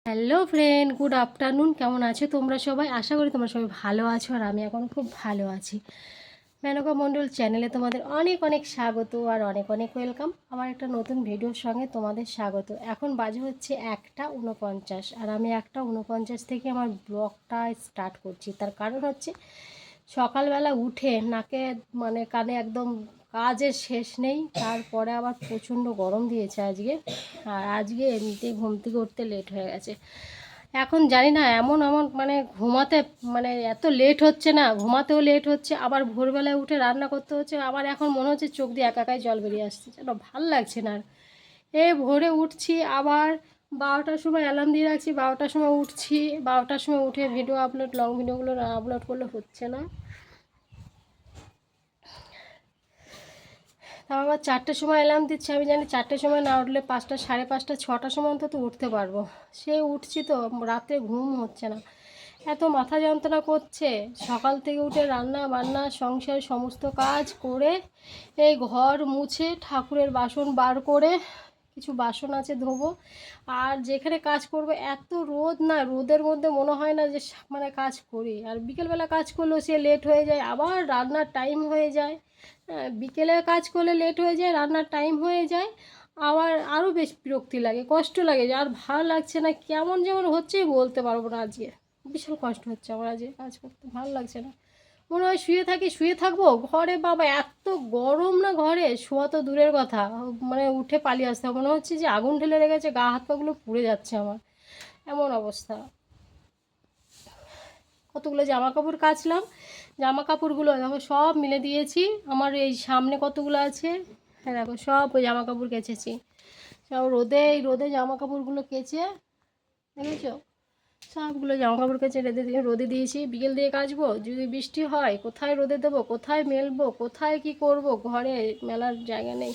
Hello friend, good afternoon. কেমন আছো তোমরা সবাই? আশা করি তোমরা সবাই ভালো আছো আর আমি এখন খুব ভালো আছি। মেনকা মণ্ডল চ্যানেলে তোমাদের অনেক অনেক স্বাগত আর অনেক অনেক ওয়েলকাম। আমার একটা নতুন ভিডিওর সঙ্গে তোমাদের স্বাগত। এখন বাজে হচ্ছে 1:49 আর আমি 1:49 থেকে আমার ব্লগটা স্টার্ট করছি। তার কারণ হচ্ছে সকালবেলা উঠে নাকে কানে একদম কাজের শেষ নেই, তারপরে আবার প্রচণ্ড গরম দিয়েছে আজকে। আর আজকে এমনিতেই ঘুম থেকে উঠতে লেট হয়ে গেছে। এখন জানি না এমন এমন ঘুমাতে এত লেট হচ্ছে, না ঘুমাতেও লেট হচ্ছে, আবার ভোরবেলায় উঠে রান্না করতে হচ্ছে। আবার এখন মনে হচ্ছে চোখ দিয়ে একাই জল বেরিয়ে আসছে, যেন ভাল লাগছে না। এই ভোরে উঠছি, আবার 12টার সময় অ্যালার্ম দিয়ে রাখছি, 12টার সময় উঠছি, 12টার সময় উঠে ভিডিও আপলোড, লং ভিডিওগুলো আপলোড করলে হচ্ছে না। তাও আবার 4টার সময় অ্যালার্ম দিচ্ছে। আমি জানি 4টার সময় না উঠলে 5টা, সাড়ে 5টা, 6টার সময় অন্তত উঠতে পারবো। সে উঠছি তো রাতে ঘুম হচ্ছে না, এত মাথা যন্ত্রণা করছে। সকাল থেকে উঠে রান্না বান্না সংসার সমস্ত কাজ করে এই ঘর মুছে ঠাকুরের বাসন বার করে, কিছু বাসন আছে ধোবো, আর যেখানে কাজ করবো এত রোদ, না রোদের মধ্যে মনে হয় না যে কাজ করি। আর বিকেলবেলা কাজ করলেও সে লেট হয়ে যায়, আবার রান্নার টাইম হয়ে যায়। বিকেলে কাজ করলে লেট হয়ে যায়, রান্নার টাইম হয়ে যায়, আবার আরও বেশ বিরক্তি লাগে, কষ্ট লাগে, যে আর ভালো লাগছে না, কেমন যেমন হচ্ছেই বলতে পারবো না। আজকে ভীষণ কষ্ট হচ্ছে আমার, আজকে কাজ করতে ভালো লাগছে না। মনে হয় শুয়ে থাকি, শুয়ে থাকবো ঘরে। বাবা এত গরম, না ঘরে শোয়া তো দূরের কথা, উঠে পালিয়ে আসতে হবে। মনে হচ্ছে যে আগুন ঢেলে রেখেছে, গা হাত পাগুলো পুড়ে যাচ্ছে আমার, এমন অবস্থা। কতগুলো জামা কাপড় কাচলাম, জামা কাপড়গুলো দেখো সব মিলে দিয়েছি। আমার এই সামনে কতগুলো আছে, হ্যাঁ দেখো সব ওই জামা কাপড় কেচেছি। সব রোদে, এই রোদে জামা কাপড়গুলো কেচে, দেখেছো, সবগুলো জামা কাপড় কেচে রোদে দিয়েছি। বিকেল দিয়ে কাচবো, যদি বৃষ্টি হয় কোথায় রোদে দেবো, কোথায় মেলবো, কোথায় কি করব, ঘরে মেলার জায়গা নেই।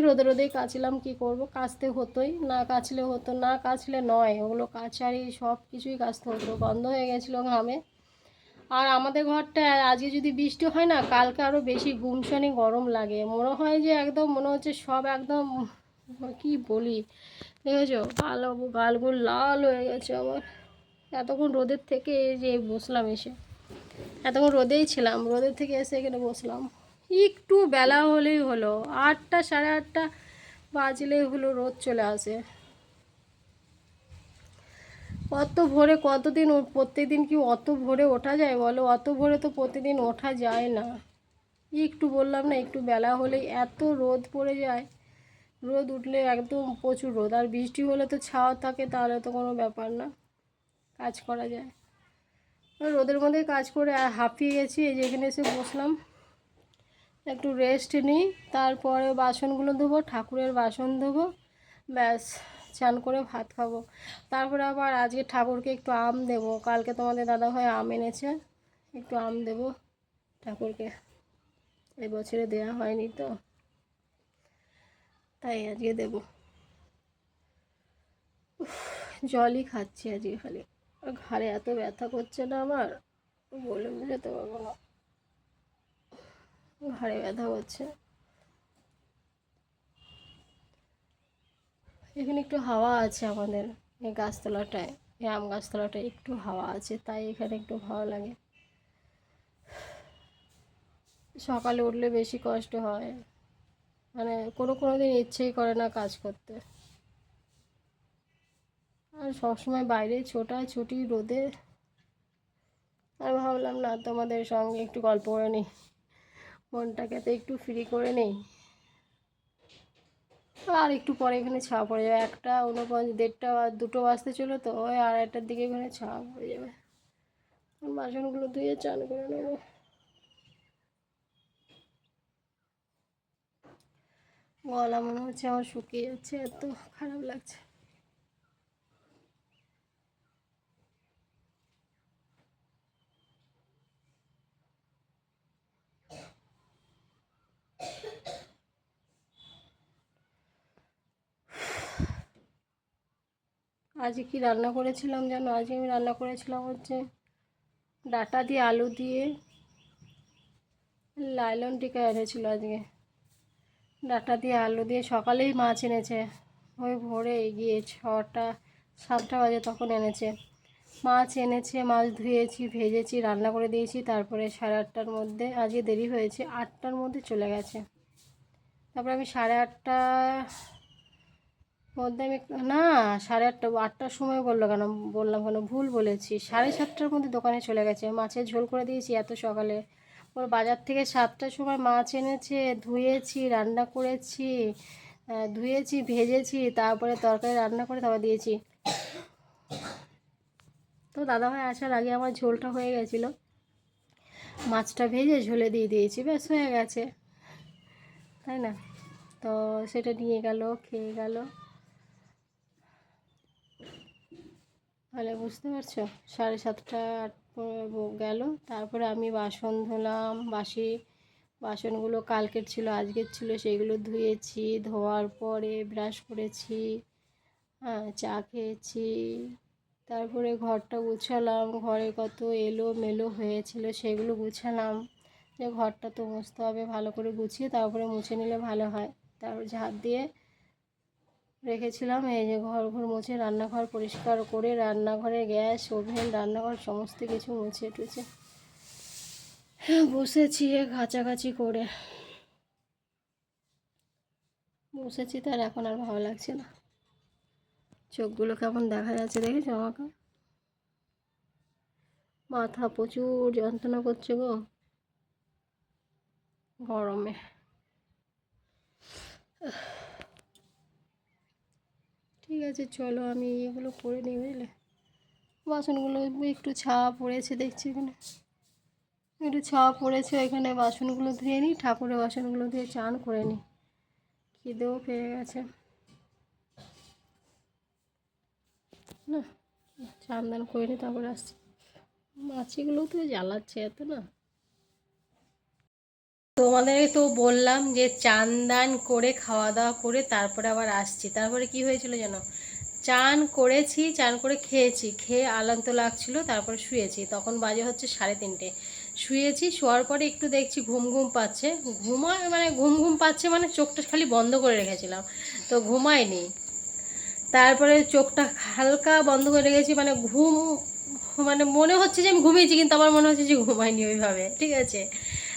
রোদে রোদেই কাচলাম, কি করব, কাচতে হতোই, না কাচলে হতো, না কাচলে নয়, ওগুলো কাচারি সব কিছুই কাচতে হতো, গন্ধ হয়ে গেছিলো ঘামে। আর আমাদের ঘরটা আজকে যদি বৃষ্টি হয় না, কালকে আরও বেশি গুমসানি গরম লাগে। মনে হয় যে একদম মনে হচ্ছে সব একদম, কি বলি, দেখেছো গালগুলো লাল হয়ে গেছে আমার। এতক্ষণ রোদের থেকে এই যে বসলাম, এসে এতক্ষণ রোদেই ছিলাম, রোদের থেকে এসে এখানে বসলাম। একটু বেলা হলেই হলো, 8টা, সাড়ে 8টা বাজলেই হলো রোদ চলে আসে। অত ভোরে কতদিন, প্রত্যেকদিন কি অত ভোরে ওঠা যায় বলো? অত ভোরে তো প্রতিদিন ওঠা যায় না। একটু বললাম না, একটু বেলা হলেই এত রোদ পড়ে যায়। রোদ উঠলে একদম প্রচুর রোদ, আর বৃষ্টি হলে তো ছাওয়া থাকে, তাহলে তো কোনো ব্যাপার না, কাজ করা যায়। রোদের মধ্যে কাজ করে আর হাঁপিয়ে গেছি, এই যে এখানে এসে বসলাম, একটু রেস্ট নিই, তারপরে বাসনগুলো ধোবো, ঠাকুরের বাসন ধোবো, ব্যাস চান করে ভাত খাবো। তারপরে আবার আজকে ঠাকুরকে একটু আম দেবো, কালকে তোমাদের দাদাভাই আম এনেছে, একটু আম দেবো ঠাকুরকে, এবছরে দেওয়া হয়নি তো, তাই আজকে দেবো। জলই খাচ্ছি আজকে খালি, ঘাড়ে এত ব্যথা করছে না আমার, বলে বোঝাতে পারবো না, ঘাড়ে ব্যথা করছে। এখানে একটু হাওয়া আছে আমাদের এই গাছতলাটায়, এই আম গাছতলাটায় একটু হাওয়া আছে, তাই এখানে একটু ভালো লাগে। সকালে উঠলে বেশি কষ্ট হয়, কোনো কোনো দিন ইচ্ছেই করে না কাজ করতে, আর সবসময় বাইরে ছোটাছুটি রোদে। আর ভাবলাম না, তোমাদের সঙ্গে একটু গল্প করে নিই, মনটাকে তো একটু ফ্রি করে নিই। আর একটু পরে এখানে ছাওয়া পড়ে যাবে, 1:49, 1:30, 2টো বাজতে চলো তো, ওই 2:30টার দিকে এখানে ছাওয়া পড়ে যাবে। বাসনগুলো ধুয়ে চান করে নেবো। গলা মনে হচ্ছে আমার শুকিয়ে যাচ্ছে, এত খারাপ লাগছে। আজকে কি রান্না করেছিলাম জানো? আজকে আমি রান্না করেছিলাম হচ্ছে ডাঁটা দিয়ে আলু দিয়ে লাইলন টিকা এনেছিল আজকে। ডাঁটা দিয়ে আলু দিয়ে, সকালেই মাছ এনেছে, ওই ভোরে গিয়ে 6টা 7টা বাজে তখন এনেছে মাছ, মাছ ধুয়েছি, ভেজেছি, রান্না করে দিয়েছি। তারপরে 8:30টার মধ্যে, আজকে দেরি হয়েছে, 8টার মধ্যে চলে গেছে। তারপরে আমি 8:30টার মধ্যে আমি, না 8:30, 8টার সময় বললাম কেন, ভুল বলেছি, 7:30টার মধ্যে দোকানে চলে গেছে। মাছের ঝোল করে দিয়েছি এত সকালে। ওর বাজার থেকে 7টার সময় মাছ এনেছে, ধুয়েছি, রান্না করেছি, ধুয়েছি, ভেজেছি, তারপরে তরকারি রান্না করে তারপর দিয়েছি। তো দাদাভাই আসার আগে আমার ঝোলটা হয়ে গেছিলো, মাছটা ভেজে ঝোলে দিয়ে দিয়েছি, ব্যাস হয়ে গেছে, তাই না? তো সেটা নিয়ে গেল, খেয়ে গেল। তাহলে বুঝতে পারছো, 7:30 গেল। তারপরে আমি বাসন ধুলাম, বাসনগুলো কালকের ছিল আজকের ছিল, সেইগুলো ধুয়েছি। ধোয়ার পরে ব্রাশ করেছি, হ্যাঁ, চা খেয়েছি। তারপরে ঘরটা গুছালাম, ঘরে কত এলোমেলো হয়েছিল সেগুলো গুছালাম, যে ঘরটা তো মুছতে হবে, ভালো করে গুছিয়ে তারপরে মুছে নিলে ভালো হয়। তারপর ঝাড় দিয়ে রেখেছিলাম। এই যে ঘর মুছে রান্নাঘর পরিষ্কার করে, রান্নাঘরে গ্যাস, ওভেন, রান্নাঘর সমস্ত কিছু মুছে টুছে বসেছি, কাচাকাচি করে বসেছি। তার এখন আর ভালো লাগছে না, চোখগুলো কেমন দেখা যাচ্ছে দেখেছো আমাকে? মাথা প্রচুর যন্ত্রণা করছে গো গরমে। ঠিক আছে, চলো আমি এগুলো করে নিই, বুঝলে? বাসনগুলো একটু ছাওয়া পড়েছে দেখছি, এখানে একটু ছাওয়া পড়েছে, এখানে বাসনগুলো ধুয়ে নিই, ঠাকুরের বাসনগুলো ধুয়ে চান করে নিই, খিদেও পেয়ে গেছে না। চান দান করে নিই, তারপরে আসছি। মাছিগুলো তো জ্বালাচ্ছে এত না। তোমাদের তো বললাম যে চান দান করে খাওয়া দাওয়া করে তারপরে আবার আসছি। তারপরে কি হয়েছিল জানো, চান করেছি, চান করে খেয়েছি, খেয়ে আলান্ত লাগছিল, তারপরে শুয়েছি। তখন বাজে হচ্ছে 3:30। শুয়েছি, শোয়ার পরে একটু দেখছি ঘুম ঘুম পাচ্ছে, ঘুম ঘুম পাচ্ছে মানে চোখটা খালি বন্ধ করে রেখেছিলাম, তো ঘুমায়নি। তারপরে চোখটা হালকা বন্ধ করে রেখেছি, মানে ঘুম, মানে মনে হচ্ছে যে আমি ঘুমিয়েছি, কিন্তু আমার মনে হচ্ছে যে ঘুমাইনি ওইভাবে, ঠিক আছে,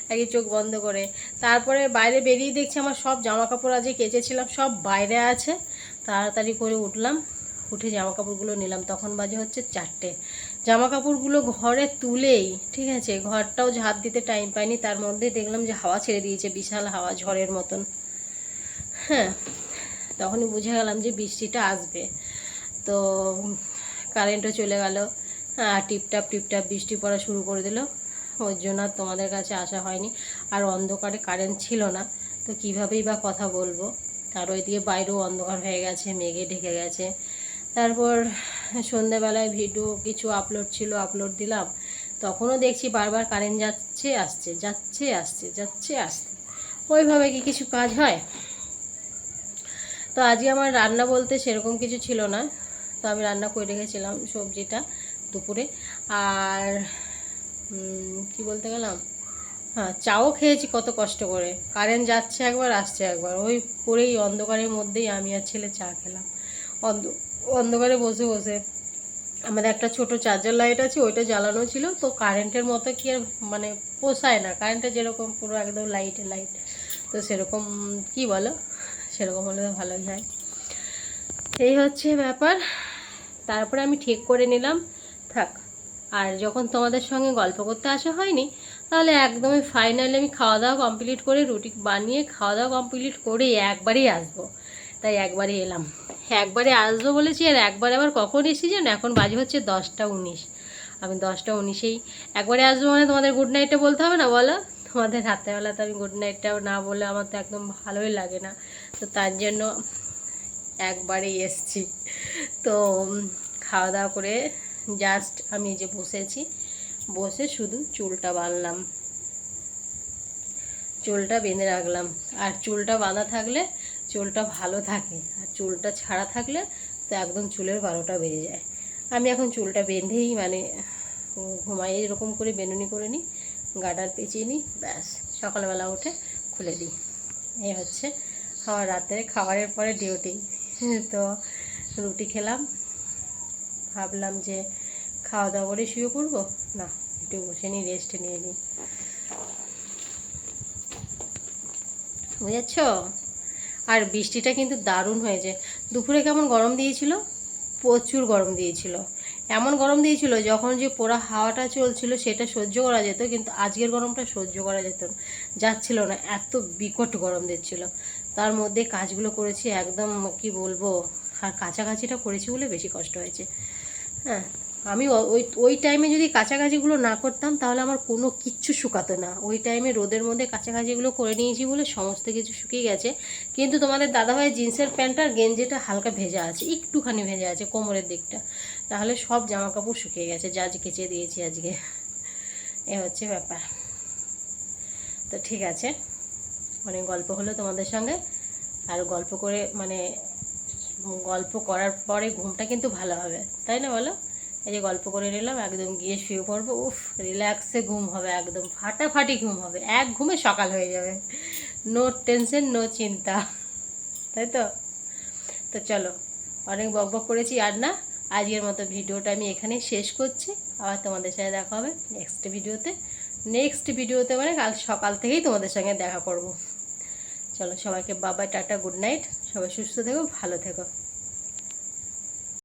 আর কি চোখ বন্ধ করে। তারপরে বাইরে বেরিয়ে দেখছি আমার সব জামা কাপড় আজকে কেচেছিলাম সব বাইরে আছে। তাড়াতাড়ি করে উঠলাম, উঠে জামা কাপড়গুলো নিলাম। তখন বাজে হচ্ছে 4টে। জামা কাপড়গুলো ঘরে তুলেই, ঠিক আছে, ঘরটাও ঝাঁট দিতে টাইম পাইনি, তার মধ্যে দেখলাম যে হাওয়া ছেড়ে দিয়েছে, বিশাল হাওয়া, ঝড়ের মতন। হ্যাঁ, তখনই বুঝে গেলাম যে বৃষ্টিটা আসবে। তো কারেন্টও চলে গেল, টিপটাপ টিপটাপ বৃষ্টি পড়া শুরু করে দিল। ওর জন্য আর তোমাদের কাছে আসা হয়নি। আর অন্ধকারে কারেন্ট ছিল না, তো কীভাবেই বা কথা বলবো। আর ওইদিকে বাইরেও অন্ধকার হয়ে গেছে, মেঘে ঢেকে গেছে। তারপর সন্ধ্যেবেলায় ভিডিও কিছু আপলোড ছিল, আপলোড দিলাম। তখনও দেখছি বারবার কারেন্ট যাচ্ছে আসছে, যাচ্ছে আসছে, যাচ্ছে আসছে। ওইভাবে কি কিছু কাজ হয়? তো আজকে আমার রান্না বলতে সেরকম কিছু ছিল না। তো আমি রান্না করে রেখেছিলাম সবজিটা দুপুরে। আর কি বলতে গেলাম, হ্যাঁ, চাও খেয়েছি কত কষ্ট করে, কারেন্ট যাচ্ছে একবার আসছে একবার, ওই করেই অন্ধকারের মধ্যেই আমি আর ছেলে চা খেলাম। অন্ধকারে বসে বসে। আমাদের একটা ছোট চার্জার লাইট আছে, ওইটা জ্বালানো ছিল, তো কারেন্টের মতো কি আর মানে পোষায় না, কারেন্টে যেরকম পুরো একদম লাইটে লাইট, তো সেরকম কি বলো, সেরকম হলে ভালোই হয়। এই হচ্ছে ব্যাপার। তারপরে আমি ঠিক করে নিলাম থাক, আর যখন তোমাদের সঙ্গে গল্প করতে আসা হয়নি, তাহলে একদমই ফাইনালি আমি খাওয়া দাওয়া কমপ্লিট করে, রুটি বানিয়ে খাওয়া দাওয়া কমপ্লিট করে একবারেই আসবো। তাই একবারে এলাম, একবারে আসবো বলেছি, আর একবারে আবার কখন এসেছি জানো, এখন বাজে হচ্ছে 10টা 19। আমি 10টা 19-এই একবারে আসবো, মানে তোমাদের গুড নাইটটা বলতে হবে না বলো? তোমাদের রাত্রেবেলা তো আমি গুড নাইটটাও না বলে আমার তো একদম ভালোই লাগে না, তো তার জন্য একবারেই এসছি। তো খাওয়া দাওয়া করে জাস্ট আমি যে বসেছি, বসে শুধু চুলটা বাঁধলাম, চুলটা বেঁধে রাখলাম। আর চুলটা বাঁধা থাকলে চুলটা ভালো থাকে, আর চুলটা ছাড়া থাকলে তো একদম চুলের 12টা বেজে যায়। আমি এখন চুলটা বেঁধেই মানে ঘুমাই, এরকম করে বেনুনি করে নিই, গাডার পেঁচিয়ে নিই, ব্যাস সকালবেলা উঠে খুলে দিই। এই হচ্ছে আমার রাতের খাবারের পরে ডিউটি। তো রুটি খেলাম, ভাবলাম যে খাওয়া দাওয়া করে শুয়ে পড়বো, না একটু বসে নিই, রেস্ট নিয়ে নিই, বুঝেছ। আর বৃষ্টিটা কিন্তু দারুণ হয়েছে। দুপুরে কেমন গরম দিয়েছিল, প্রচুর গরম দিয়েছিল, এমন গরম দিয়েছিল যখন যে পোড়া হাওয়াটা চলছিল সেটা সহ্য করা যেত, কিন্তু আজকের গরমটা সহ্য করা যেত যাচ্ছিল না, এত বিকট গরম দিচ্ছিল। তার মধ্যে কাজগুলো করেছি একদম কি বলবো, আর কাছাকাছিটা করেছি বলে বেশি কষ্ট হয়েছে। হ্যাঁ, আমি ওই ওই টাইমে যদি কাছাকাছিগুলো না করতাম তাহলে আমার কোনো কিচ্ছু শুকাতো না। ওই টাইমে রোদের মধ্যে কাছাকাছিগুলো করে নিয়েছি বলে সমস্ত কিছু শুকিয়ে গেছে। কিন্তু তোমাদের দাদাভাই জিন্সের প্যান্টটার গেঞ্জিটা হালকা ভেজা আছে, একটুখানি ভেজা আছে কোমরের দিকটা, তাহলে সব জামা কাপড় শুকিয়ে গেছে, যা কেচে দিয়েছি আজকে। এ হচ্ছে ব্যাপার। তো ঠিক আছে, অনেক গল্প হলো তোমাদের সঙ্গে, আর গল্প করে মানে গল্প করার পরে ঘুমটা কিন্তু ভালো হবে, তাই না বলো? এই যে গল্প করে নিলাম, একদম গিয়ে শুয়ে পড়বো, উফ রিল্যাক্সে ঘুম হবে, একদম ফাটাফাটি ঘুম হবে, এক ঘুমে সকাল হয়ে যাবে, নো টেনশন নো চিন্তা, তাই তো। তো চলো, অনেক বকবক করেছি আর না, আজকের মতো ভিডিওটা আমি এখানেই শেষ করছি। আবার তোমাদের সাথে দেখা হবে নেক্সট ভিডিওতে মানে কাল সকাল থেকেই তোমাদের সঙ্গে দেখা করব। চলো সবাইকে বাবাই, টাটা, গুড নাইট, সবাই সুস্থ থেকো, ভালো থেকো।